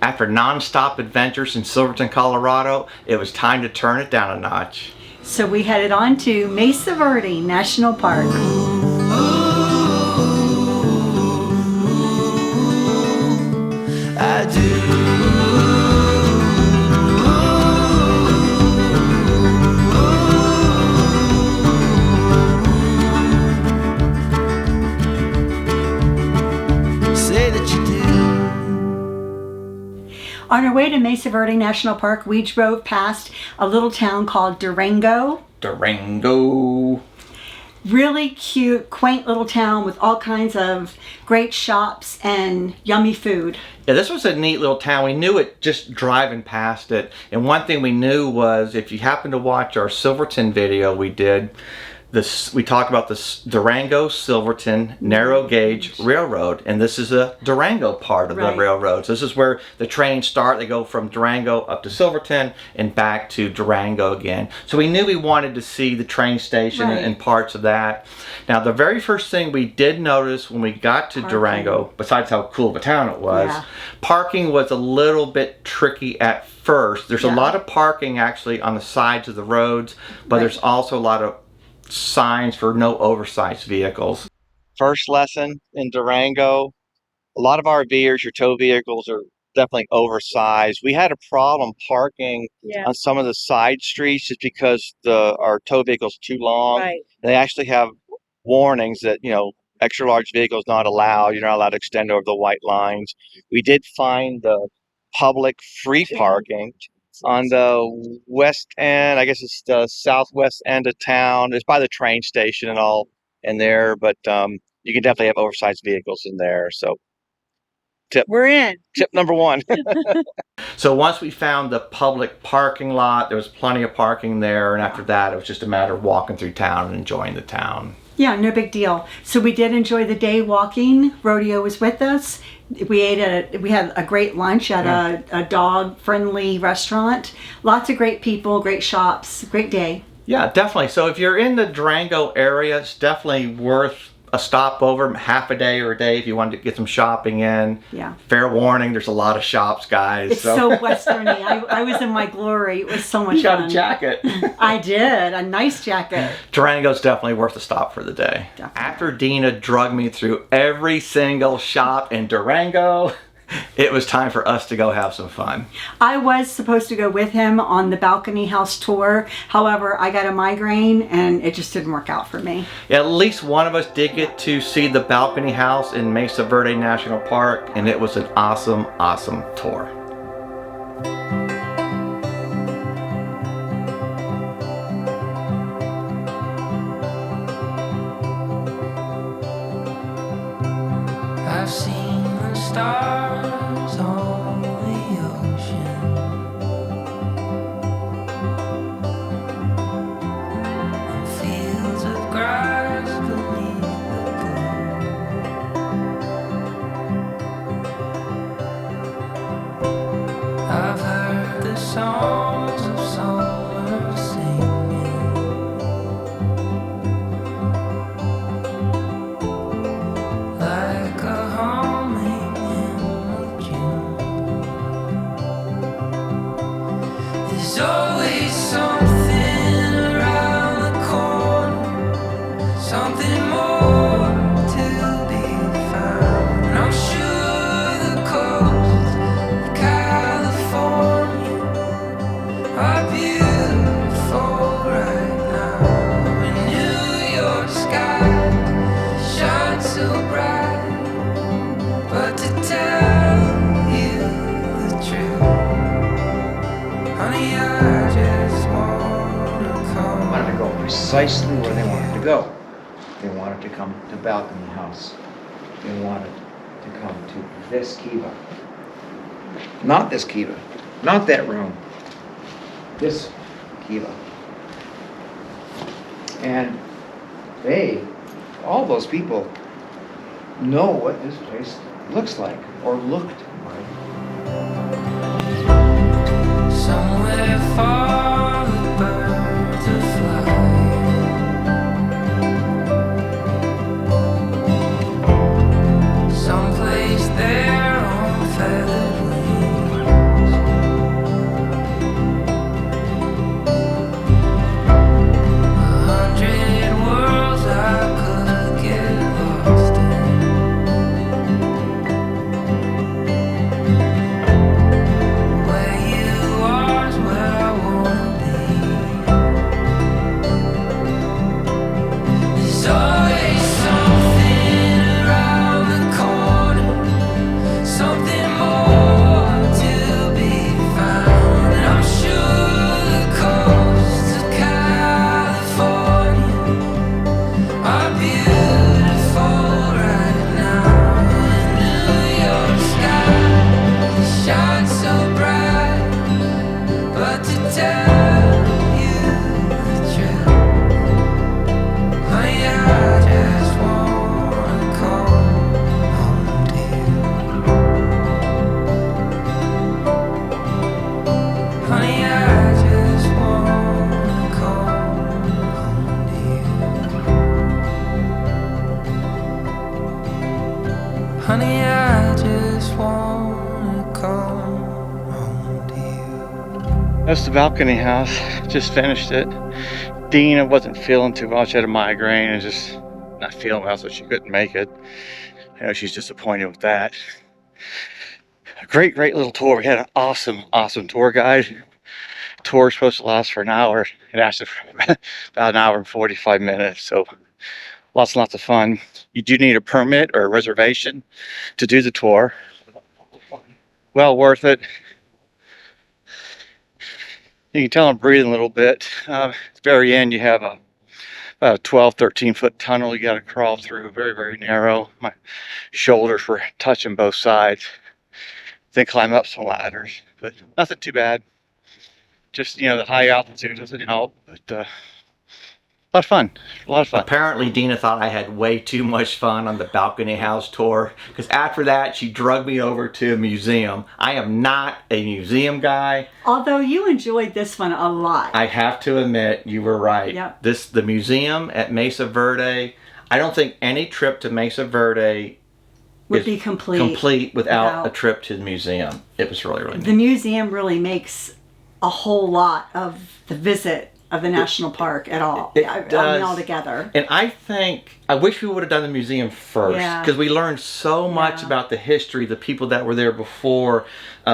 After non-stop adventures in Silverton, Colorado, it was time to turn it down a notch. So we headed on to Mesa Verde National Park. I do. On our way to Mesa Verde National Park, we drove past a little town called Durango. Durango. Really cute, quaint little town with all kinds of great shops and yummy food. Yeah, this was a neat little town. We knew it just driving past it. And one thing we knew was, if you happen to watch our Silverton video we did, we talked about this Durango Silverton narrow gauge railroad, and this is a Durango part of the railroad. So this is where the trains start. They go from Durango up to Silverton and back to Durango again. So we knew we wanted to see the train station and parts of that. Now, the very first thing we did notice when we got to Durango, besides how cool of a town it was, parking was a little bit tricky at first. There's a lot of parking actually on the sides of the roads, but there's also a lot of signs for no oversized vehicles. First lesson in Durango, a lot of RVers, your tow vehicles are definitely oversized. We had a problem parking on some of the side streets just because our tow vehicle's too long. They actually have warnings that, you know, extra large vehicles not allowed. You're not allowed to extend over the white lines. We did find the public free parking on the west end. I guess it's the southwest end of town. It's by the train station and all in there, but you can definitely have oversized vehicles in there. So tip number one. So once we found the public parking lot, there was plenty of parking there, and after that it was just a matter of walking through town and enjoying the town. Yeah, no big deal. So we did enjoy the day walking. Rodeo was with us. We had a great lunch at a dog-friendly restaurant. Lots of great people, great shops, great day. Yeah, definitely. So if you're in the Durango area, it's definitely worth a stopover, half a day or a day if you wanted to get some shopping in. Yeah. Fair warning, there's a lot of shops, guys. It's so westerny. I was in my glory. It was so much fun. You got a jacket. I did. A nice jacket. Durango's definitely worth a stop for the day. Definitely. After Dina drugged me through every single shop in Durango, it was time for us to go have some fun. I was supposed to go with him on the balcony house tour. However, I got a migraine and it just didn't work out for me. Yeah, at least one of us did get to see the balcony house in Mesa Verde National Park, and it was an awesome, awesome tour. I've seen the stars on the ocean, and fields of grass beneath the blue. I've heard the songs of summer singing, like a humming hymn of June. There's always something around the corner, something more to be found. And I'm sure the coast of California are beautiful right now. And New York sky shines so bright, but to tell you the truth, honey, I just wanna come. Wanted to go precisely where they wanted to go. They wanted to come to Balcony House. They wanted to come to this kiva. Not this kiva. Not that room. This kiva. And they, all those people, know what this place looks like or looked like. Somewhere far the birds are flying, someplace there on feathered wings. That's the balcony house. Just finished it. Dina wasn't feeling too well. She had a migraine and just not feeling well, so she couldn't make it. I know she's disappointed with that. A great little tour. We had an awesome tour guide. Tour was supposed to last for an hour. It lasted for about an hour and 45 minutes. So lots and lots of fun. You do need a permit or a reservation to do the tour. Well worth it. You can tell I'm breathing a little bit. At the very end, you have about a 12, 13-foot tunnel you got to crawl through. Very narrow. My shoulders were touching both sides. Then climb up some ladders, but nothing too bad. Just, the high altitude doesn't help, but a lot of fun. Apparently, Dina thought I had way too much fun on the balcony house tour, because after that, she drugged me over to a museum. I am not a museum guy. Although you enjoyed this one a lot. I have to admit, you were right. Yep. The museum at Mesa Verde, I don't think any trip to Mesa Verde would be complete without a trip to the museum. It was really neat. The museum really makes a whole lot of the visit of the national park at all. It I does. mean, all together. And I wish we would have done the museum first, Yeah. because we learned so much Yeah. about the history, the people that were there before,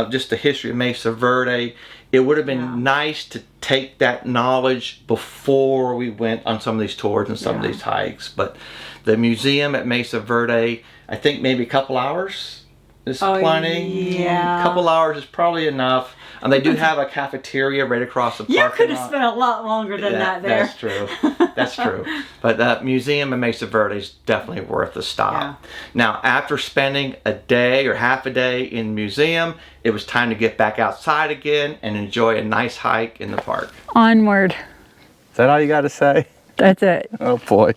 just the history of Mesa Verde. It would have been nice to take that knowledge before we went on some of these tours and some of these hikes. But the museum at Mesa Verde, I think maybe a couple hours is plenty. Yeah. A couple hours is probably enough. And they do have a cafeteria right across the parking lot. You could have spent a lot longer than that there. That's true. That's true. But the museum in Mesa Verde is definitely worth a stop. Yeah. Now, after spending a day or half a day in the museum, it was time to get back outside again and enjoy a nice hike in the park. Onward. Is that all you got to say? That's it. Oh boy.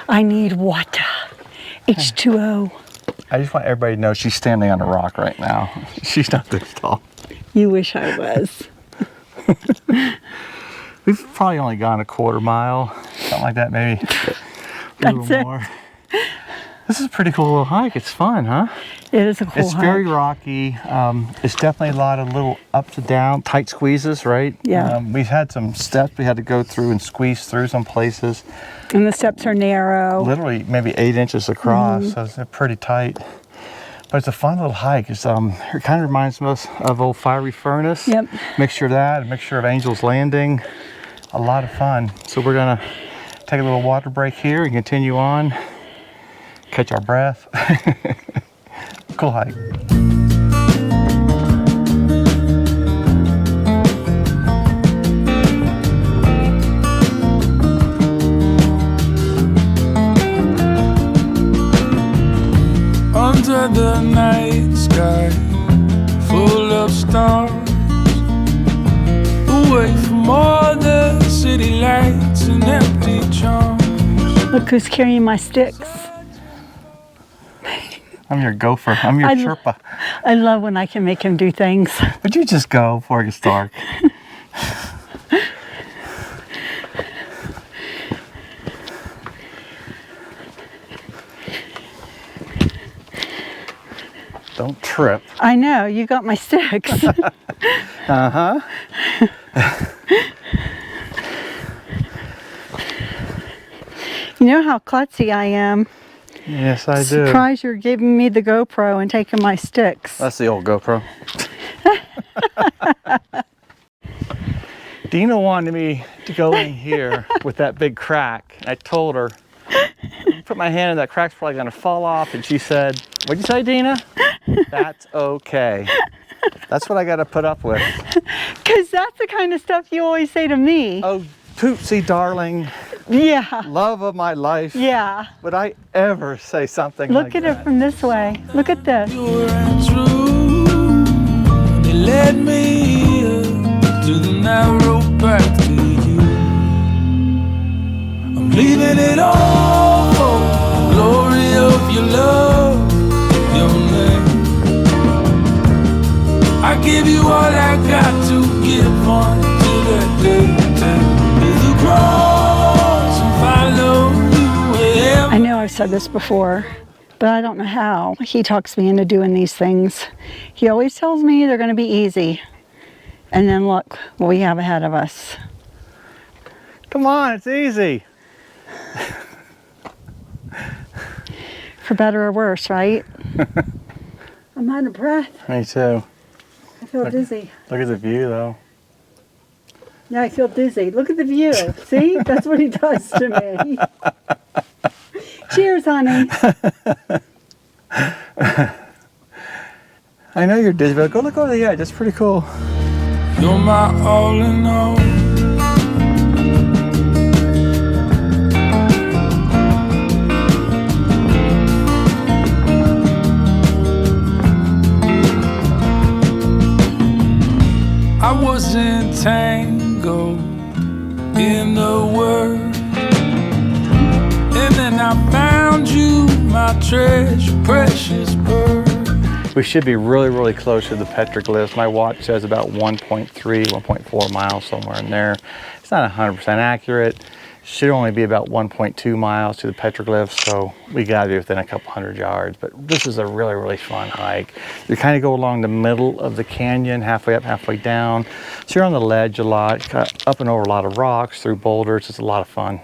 I need water. H2O. I just want everybody to know she's standing on a rock right now. She's not this tall. You wish I was. We've probably only gone a quarter mile, something like that, maybe. A little That's it. more. This is a pretty cool little hike. It's fun, huh? It is a cool It's hike. very rocky. It's definitely a lot of little ups and downs, tight squeezes, right? Yeah. We've had some steps we had to go through and squeeze through some places. And the steps are narrow. Literally maybe 8 inches across, so it's pretty tight. But it's a fun little hike. It kind of reminds us of old Fiery Furnace. Yep. Mixture of that, a mixture of Angel's Landing. A lot of fun. So we're gonna take a little water break here and continue on. Catch our breath. Cool hike. Under the night sky, full of stars, away from all the city lights and empty charms. Look who's carrying my sticks. I'm your gopher. I'm your Sherpa. I love when I can make him do things. Would you just go before it gets dark? Don't trip. I know, you got my sticks. Uh-huh. You know how klutzy I am. Yes, I do. Surprised you're giving me the GoPro and taking my sticks. That's the old GoPro. Dina wanted me to go in here with that big crack. I told her, put my hand in that crack's probably gonna fall off, and she said, what'd you say, Dina? That's okay. That's what I gotta put up with. Because that's the kind of stuff you always say to me. Oh, Tootsie darling, Yeah. love of my life. Yeah. Would I ever say something Look like at that? it from this way. Look at this. Pure and true, they led me to the narrow path to you. I'm leaving it all for the glory of your love, your name. I give you all I got to give on to that day. To the cross and follow you wherever. I know I've said this before, but I don't know how. He talks me into doing these things. He always tells me they're going to be easy. And then look what we have ahead of us. Come on, it's easy. For better or worse, right? I'm out of breath. Me too. I feel dizzy. Look at the view though. Yeah, I feel dizzy. Look at the view. See? That's what he does to me. Cheers, honey. I know you're dizzy, but go look over the edge. That's pretty cool. You're my all in all. I was entangled in the word, and then I found you, my treasure, precious bird. We should be really, really close to the petroglyphs. My watch says about 1.3, 1.4 miles, somewhere in there. It's not 100% accurate. Should only be about 1.2 miles to the petroglyphs, so we gotta be within a couple hundred yards. But this is a really, really fun hike. You kind of go along the middle of the canyon, halfway up, halfway down. So you're on the ledge a lot, up and over a lot of rocks, through boulders. It's a lot of fun.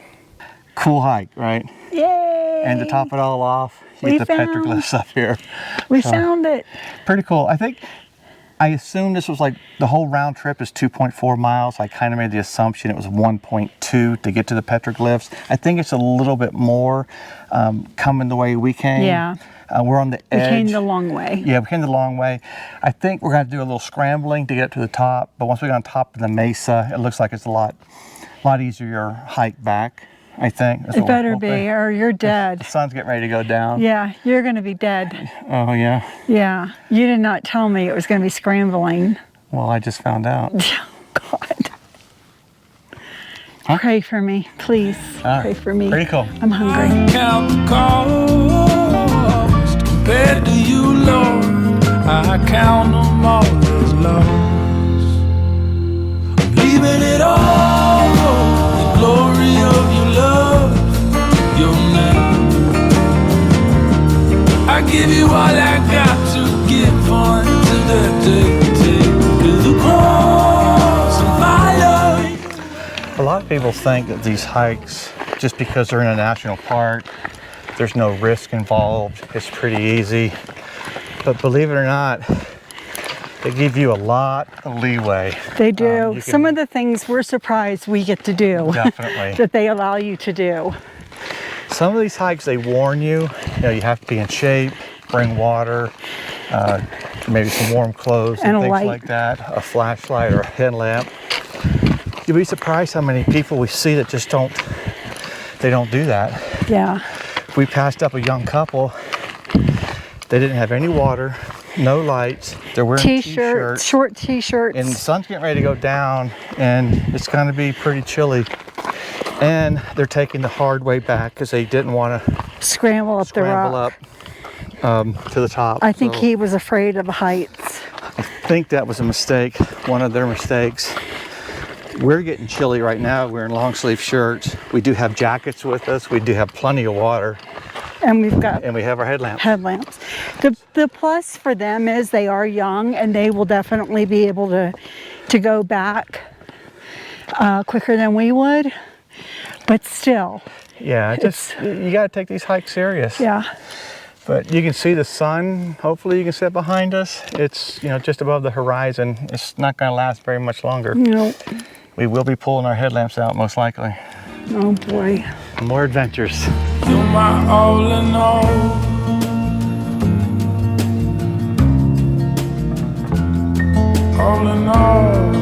Cool hike, right? Yay! And to top it all off, you get the petroglyphs up here. We found it. Pretty cool. I assume this was like the whole round trip is 2.4 miles. I kind of made the assumption it was 1.2 to get to the petroglyphs. I think it's a little bit more coming the way we came. Yeah. We're on the edge. We came the long way. Yeah, we came the long way. I think we're going to do a little scrambling to get to the top. But once we get on top of the mesa, it looks like it's a lot easier hike back. I think. That's It what we're better be, hoping. or you're dead. The sun's getting ready to go down. Yeah, you're going to be dead. Oh yeah. Yeah, you did not tell me it was going to be scrambling. Well, I just found out. God. Pray for me, please. Pray for me. Pretty cool. I'm hungry. Count the cost compared to you, Lord. I count them all as lost. I'm leaving it all for the glory of your love, your name. I give you all I got to give unto that day. Take to the cross and follow you. A lot of people think that these hikes, just because they're in a national park, there's no risk involved, it's pretty easy. But believe it or not, they give you a lot of leeway. They do. You Some can- of the things we're surprised we get to do. Definitely. That they allow you to do. Some of these hikes, they warn you, you have to be in shape, bring water, maybe some warm clothes And and a things light. like that, a flashlight or a headlamp. You'll be surprised how many people we see that just don't do that. Yeah. We passed up a young couple. They didn't have any water, no lights. They're wearing T-shirts, short T-shirts. and the sun's getting ready to go down, and it's going to be pretty chilly. And they're taking the hard way back because they didn't want to Scramble up the scramble rock. up to the top. I think So he was afraid of heights. I think that was a mistake, one of their mistakes. We're getting chilly right now. We're in long sleeve shirts. We do have jackets with us. We do have plenty of water, And we've got and we have our headlamps. headlamps. The plus for them is they are young and they will definitely be able to go back quicker than we would. But still, Yeah, you got to take these hikes serious. yeah. But you can see the sun. Hopefully you can see it behind us. It's just above the horizon. It's not going to last very much longer. No. We will be pulling our headlamps out most likely. Oh boy. More adventures. You're my all in all. All in all.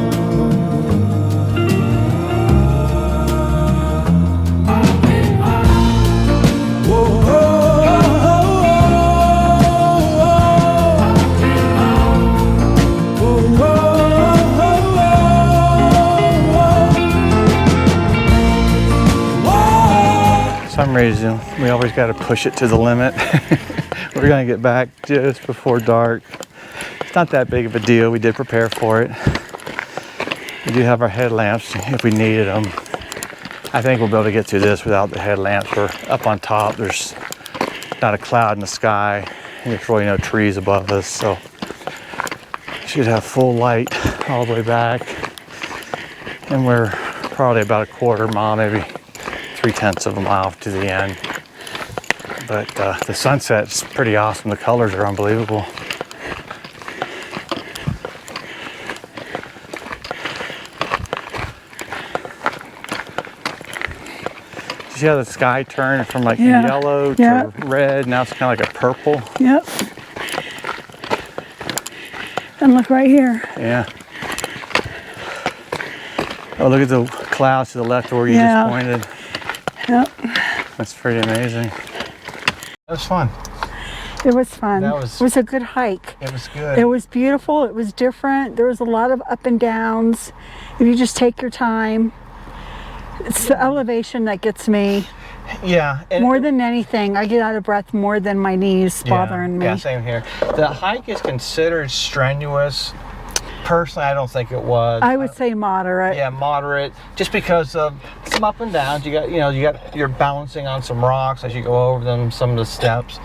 Whoa, whoa, whoa, whoa. For some reason, we always got to push it to the limit. We're going to get back just before dark. It's not that big of a deal. We did prepare for it. We do have our headlamps if we needed them. I think we'll be able to get through this without the headlamps. We're up on top. There's not a cloud in the sky. There's really no trees above us, so should have full light all the way back. And we're probably about a quarter mile, maybe 3/10 of a mile to the end. But the sunset's pretty awesome. The colors are unbelievable. See how the sky turned from like Yeah. yellow Yeah. to red? Now it's kind of like a purple. Yep. And look right here. Yeah. Oh, look at the clouds to the left where you Yeah. just pointed. Yep. That's pretty amazing. That was fun. It was fun. That was- It was a good hike. It was good. It was beautiful. It was different. There was a lot of up and downs. If you just take your time, it's the elevation that gets me Yeah. And more than anything. I get out of breath more than my knees bothering me. Yeah, same here. The hike is considered strenuous. Personally, I don't think it was. I would say moderate. Yeah, moderate. Just because of some up and downs. You're balancing on some rocks as you go over them, some of the steps.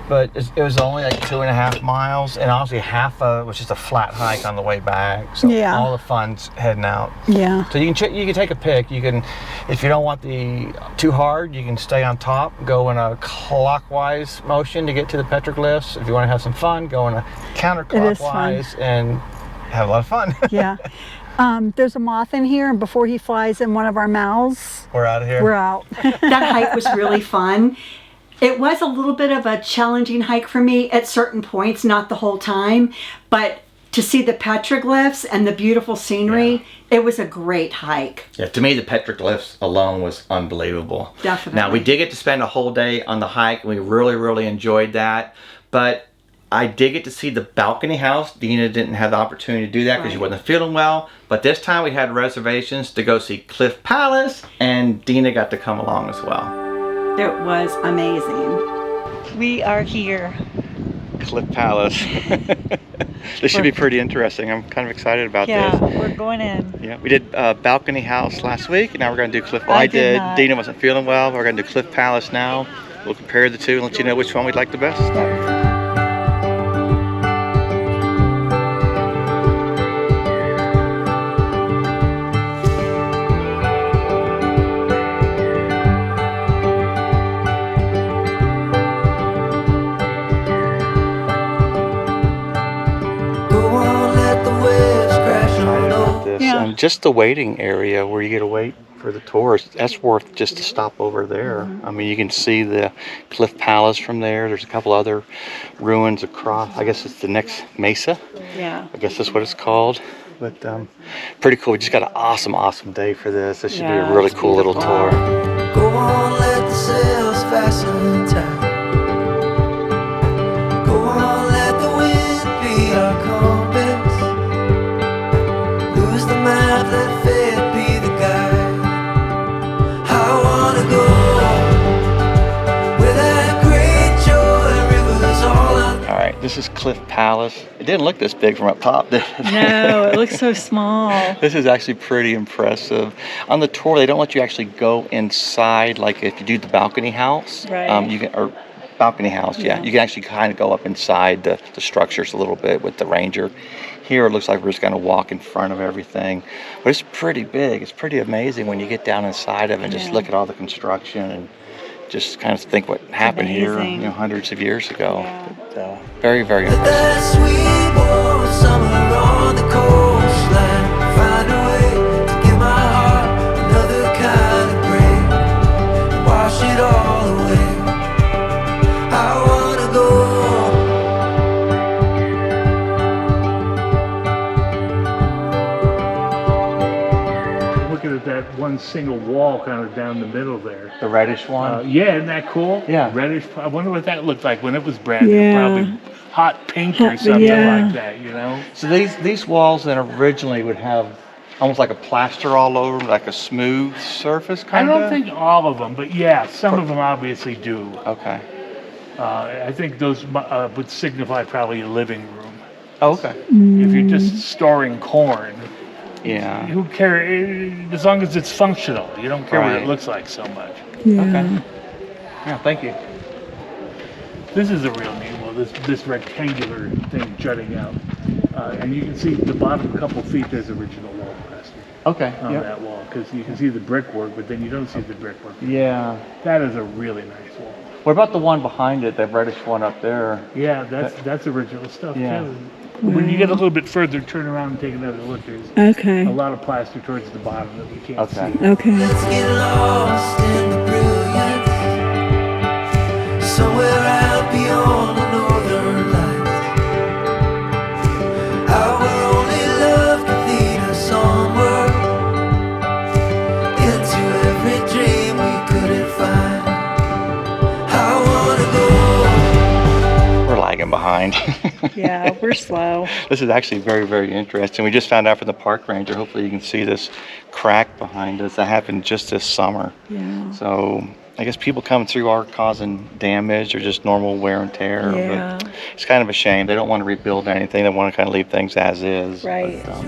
But it was only like 2.5 miles, and honestly, half of it was just a flat hike on the way back. So Yeah. all the fun's heading out. Yeah. So you can take a pick. You can, if you don't want the too hard, you can stay on top, go in a clockwise motion to get to the petroglyphs. If you want to have some fun, go in a counterclockwise and have a lot of fun. Yeah. There's a moth in here, and before he flies in one of our mouths, We're out of here. we're out. That hike was really fun. It was a little bit of a challenging hike for me at certain points, not the whole time, but to see the petroglyphs and the beautiful scenery, it was a great hike. Yeah, to me, the petroglyphs alone was unbelievable. Definitely. Now, we did get to spend a whole day on the hike, and we really, really enjoyed that. But I did get to see the balcony house. Dina didn't have the opportunity to do that because she Right. wasn't feeling well. But this time we had reservations to go see Cliff Palace, and Dina got to come along as well. It was amazing. We are here. Cliff Palace. This should be pretty interesting. I'm kind of excited about this. we're going in. Yeah, we did balcony house last week, and now we're going to do Cliff. I did not. Dina wasn't feeling well. We're going to do Cliff Palace now. We'll compare the two and let you know which one we'd like the best. Go on, let the waves crash on over. This. Yeah. And just the waiting area where you get to wait for the tourists, that's worth just to stop over there. I mean, you can see the Cliff Palace from there. There's a couple other ruins across. I guess it's the next Mesa. Yeah. I guess that's what it's called. But pretty cool. We just got an awesome, awesome day for this. This should be Yeah, a really it's cool little tour. Go on, let the sails fasten tight. Go on, let the wind be our compass. Lose the map, let fate be the guide. I wanna go where that great joy rivers all out. All right, this is Cliff Palace. It didn't look this big from up top, did it? No, it looks so small. This is actually pretty impressive. On the tour, they don't let you actually go inside, like if you do the balcony house. Right. You can, or balcony house, yeah. You can actually kind of go up inside the structures a little bit with the ranger. Here, it looks like we're just going to walk in front of everything. But it's pretty big. It's pretty amazing when you get down inside of it and just look at all the construction and just kind of think what happened here, amazing. hundreds of years ago. Yeah. But, very, very impressive. That sweet warm summer on the coastline. Find a way to give my heart another kind of break. Wash it all away. I wanna go. Looking at that one single wall kind of down the middle there. The reddish one. Yeah, isn't that cool? Yeah. Reddish. I wonder what that looked like when it was brand new. Yeah. Probably hot pink or something yeah. like that, you know? So these walls then originally would have almost like a plaster all over them, like a smooth surface I kind of? don't think all of them, but yeah, some of them obviously do. Okay. I think those would signify probably a living room. Oh, okay. If you're just storing corn, Yeah. who cares? As long as it's functional, you don't care what Right. it looks like so much. Okay. Yeah, thank you. This is a real neat wall. This rectangular thing jutting out, and you can see the bottom couple feet. There's original wall plastic Okay. on that wall because you can see the brickwork, but then you don't see the brickwork. Yeah. That is a really nice wall. What about the one behind it, that reddish one up there? Yeah, that's original stuff Yeah. too. When you get a little bit further, turn around and take another look. There's Okay. a lot of plaster towards the bottom that we can't Okay. see. Okay. Let's get lost in the brilliance, somewhere out beyond the northern lights. Our only love can lead us onward into every dream we couldn't find. I wanna go. We're lagging behind. Yeah, we're slow. This is actually very, very interesting. We just found out from the park ranger. Hopefully you can see this crack behind us. That happened just this summer. Yeah. So I guess people coming through are causing damage or just normal wear and tear. Yeah. But it's kind of a shame. They don't want to rebuild anything. They want to kind of leave things as is. Right. But,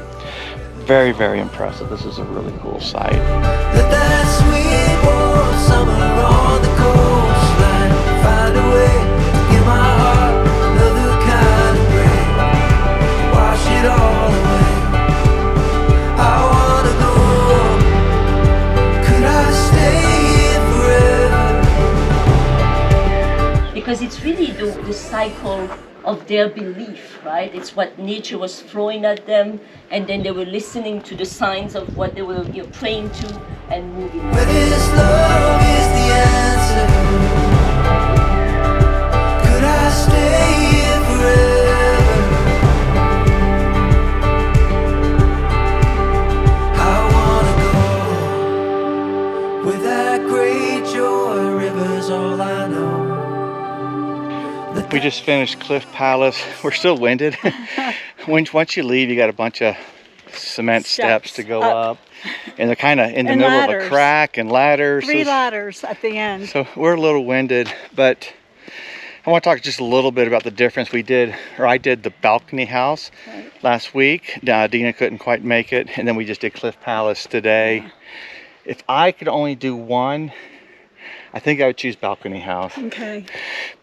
very, very impressive. This is a really cool site. Let that sweet warm summer on the coastline find a way to give my heart another kind of break. Wash it all away. I wanna go. Could I stay here forever? Because it's really the cycle of their belief, right? It's what nature was throwing at them, and then they were listening to the signs of what they were praying to and moving. Where this love is the answer. Could I stay here forever? I wanna go. With that great joy, rivers all I know. We just finished Cliff Palace. We're still winded. Once you leave, you got a bunch of cement steps to go up. And they're kind of in the And middle of a ladders. crack and ladders. 3 ladders at the end. So we're a little winded, but I want to talk just a little bit about the difference we did, or I did the balcony house last week. Dina couldn't quite make it, and then we just did Cliff Palace today. If I could only do one, I think I would choose balcony house. Okay.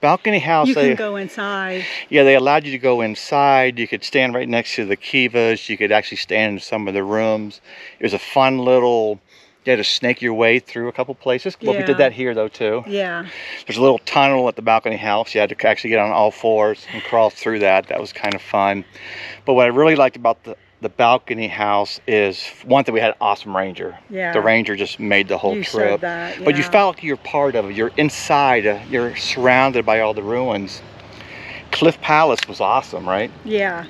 Balcony house, You can go inside. yeah, they allowed you to go inside. You could stand right next to the kivas. You could actually stand in some of the rooms. It was a fun little, you had to snake your way through a couple places. Well, we Yeah. did that here though too. Yeah. There's a little tunnel at the balcony house. You had to actually get on all fours and crawl through that. That was kind of fun. But what I really liked about the balcony house is, one thing, we had an awesome ranger. Yeah. The ranger just made the whole You trip. showed that, But you yeah. felt like you're part of it. You're inside. You're surrounded by all the ruins. Cliff Palace was awesome, right? Yeah.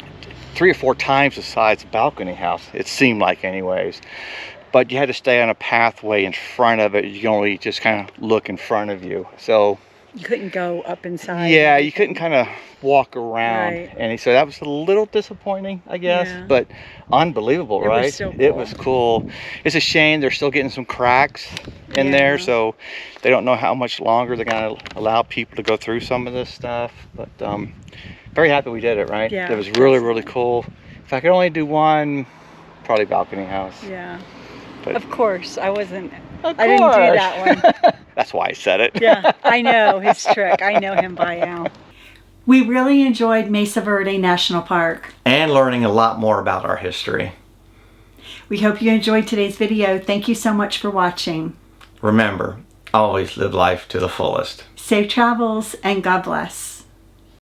3 or 4 times the size of balcony house, it seemed like anyways. But you had to stay on a pathway in front of it. You can only just kind of look in front of you. So You couldn't go up inside. yeah, you couldn't kind of walk around. Right. And so that was a little disappointing, I guess. Yeah. But unbelievable, It was right? still It cool. was cool. It's a shame they're still getting some cracks in there. Yeah. So they don't know how much longer they're going to allow people to go through some of this stuff. But very happy we did it, right? Yeah. It was really, really cool. If I could only do one, probably balcony house. Yeah. But Of course, I wasn't. Of I didn't do course. that one. That's why I said it. Yeah, I know his trick. I know him by now. We really enjoyed Mesa Verde National Park. And learning a lot more about our history. We hope you enjoyed today's video. Thank you so much for watching. Remember, always live life to the fullest. Safe travels and God bless.